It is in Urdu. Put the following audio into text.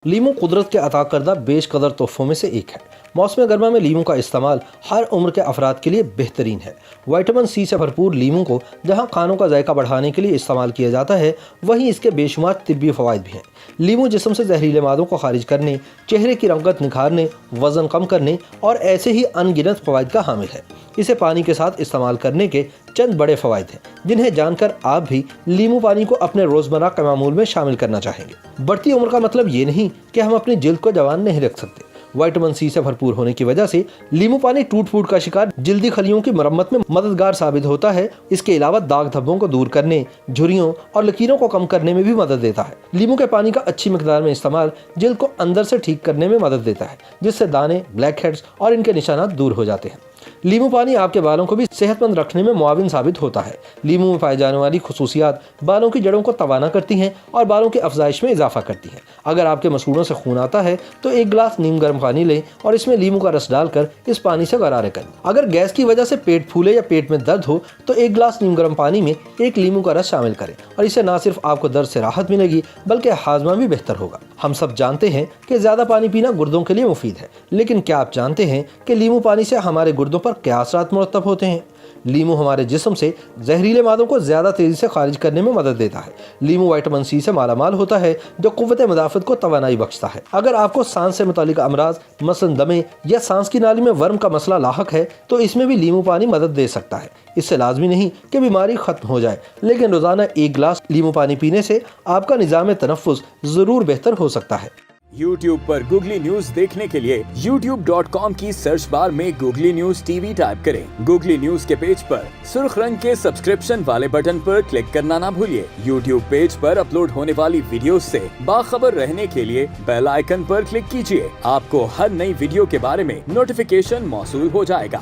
لیمو قدرت کے عطا کردہ بیش قدر تحفوں میں سے ایک ہے۔ موسم گرما میں لیمو کا استعمال ہر عمر کے افراد کے لیے بہترین ہے۔ وٹامن سی سے بھرپور لیمو کو جہاں کھانوں کا ذائقہ بڑھانے کے لیے استعمال کیا جاتا ہے، وہیں اس کے بے شمار طبی فوائد بھی ہیں۔ لیمو جسم سے زہریلے مادوں کو خارج کرنے، چہرے کی رنگت نکھارنے، وزن کم کرنے اور ایسے ہی ان گنت فوائد کا حامل ہے۔ اسے پانی کے ساتھ استعمال کرنے کے چند بڑے فوائد ہیں، جنہیں جان کر آپ بھی لیمو پانی کو اپنے روزمرہ کے معمول میں شامل کرنا چاہیں گے۔ بڑھتی عمر کا مطلب یہ نہیں کہ ہم اپنی جلد کو جوان نہیں رکھ سکتے۔ وٹامن سی سے بھرپور ہونے کی وجہ سے لیمو پانی ٹوٹ پھوٹ کا شکار جلدی خلیوں کی مرمت میں مددگار ثابت ہوتا ہے۔ اس کے علاوہ داغ دھبوں کو دور کرنے، جھریوں اور لکیروں کو کم کرنے میں بھی مدد دیتا ہے۔ لیمو کے پانی کا اچھی مقدار میں استعمال جلد کو اندر سے ٹھیک کرنے میں مدد دیتا ہے، جس سے دانے، بلیک ہیڈز اور ان کے نشانات دور ہو جاتے ہیں۔ لیمو پانی آپ کے بالوں کو بھی صحت مند رکھنے میں معاون ثابت ہوتا ہے۔ لیمو میں پائے جانے والی خصوصیات بالوں کی جڑوں کو توانا کرتی ہیں اور بالوں کی افزائش میں اضافہ کرتی ہیں۔ اگر آپ کے مسوڑوں سے خون آتا ہے تو ایک گلاس نیم گرم پانی لیں اور اس میں لیمو کا رس ڈال کر اس پانی سے غرارے کریں۔ اگر گیس کی وجہ سے پیٹ پھولے یا پیٹ میں درد ہو تو ایک گلاس نیم گرم پانی میں ایک لیمو کا رس شامل کریں، اور اسے نہ صرف آپ کو درد سے راحت ملے گی بلکہ ہاضمہ بھی بہتر ہوگا۔ ہم سب جانتے ہیں کہ زیادہ پانی پینا گردوں کے لیے مفید ہے، لیکن کیا آپ جانتے ہیں کہ لیمو پانی سے ہمارے گردوں پر کیا اثرات مرتب ہوتے ہیں؟ لیمو ہمارے جسم سے زہریلے مادوں کو زیادہ تیزی سے خارج کرنے میں مدد دیتا ہے۔ لیمو وٹامن سی سے مالا مال ہوتا ہے، جو قوت مدافعت کو توانائی بخشتا ہے۔ اگر آپ کو سانس سے متعلق امراض مثلا دمے یا سانس کی نالی میں ورم کا مسئلہ لاحق ہے تو اس میں بھی لیمو پانی مدد دے سکتا ہے۔ اس سے لازمی نہیں کہ بیماری ختم ہو جائے، لیکن روزانہ ایک گلاس لیمو پانی پینے سے آپ کا نظام تنفس ضرور بہتر ہو سکتا ہے۔ YouTube پر گوگلی نیوز دیکھنے کے لیے youtube.com کی سرچ بار میں googly news T V type کریں۔ گوگلی نیوز کے پیج پر سرخ رنگ کے سبسکرپشن والے بٹن پر کلک کرنا نہ بھولیے۔ YouTube پیج پر اپلوڈ ہونے والی ویڈیوز سے باخبر رہنے کے لیے بیل آئیکن پر کلک کیجیے۔ آپ کو ہر نئی ویڈیو کے بارے میں نوٹیفیکیشن موصول ہو جائے گا۔